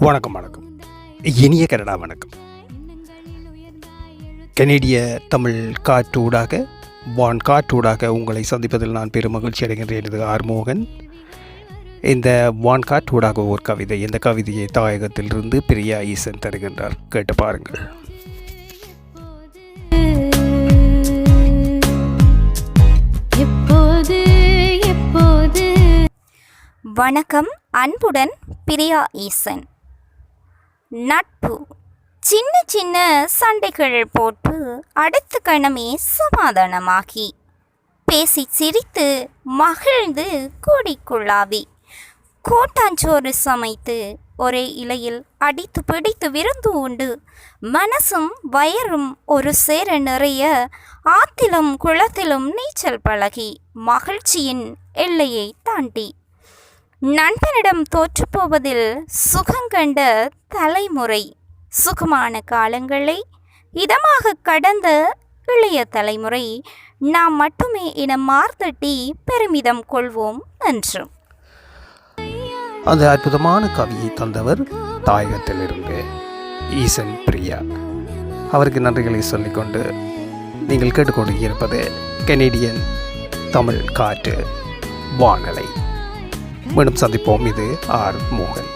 வணக்கம். இனிய கனடா வணக்கம். கனேடிய தமிழ் காற்றூடாக வான்காற்றூடாக உங்களை சந்திப்பதில் நான் பெரும் மகிழ்ச்சி அடைகின்றேன். இது ஆர்மோகன். இந்த வான்காற்றூடாக ஒரு கவிதை. இந்த கவிதையை தாயகத்திலிருந்து பிரியா ஈசன் தருகின்றார். கேட்டு பாருங்கள். வணக்கம். அன்புடன் பிரியா ஈசன். நட்பு சின்ன சின்ன சண்டைகள் போட்டு அடுத்த கணமே சமாதானமாகி பேசி சிரித்து மகிழ்ந்து கூடிக்குள்ளாவி கூட்டாஞ்சோறு சமைத்து ஒரே இலையில் அடித்து பிடித்து விருந்து உண்டு மனசும் வயரும் ஒரு சேர நிறைய ஆத்திலும் குளத்திலும் நீச்சல் பழகி மகிழ்ச்சியின் எல்லையை தாண்டி நண்பனிடம் தோற்றுப்போவதில் சுகங்கண்ட தலைமுறை சுகமான காலங்களை இதமாக கடந்த இளைய தலைமுறை நாம் மட்டுமே என மார்த்தட்டி பெருமிதம் கொள்வோம் என்றும். அந்த அற்புதமான கவியை தந்தவர் தாயகத்திலிருந்து ஈசன் பிரியா. அவருக்கு நன்றிகளை சொல்லிக்கொண்டு நீங்கள் கேட்டுக்கொண்டு இருப்பது கனேடியன் தமிழ் காற்று வானலை. மீண்டும் சந்திப்போம். இது ஆர் மோகன்.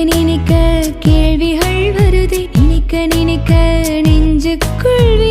நினைக்க கேள்விகள் வருதே, நினைக்க நெஞ்சுக்குள்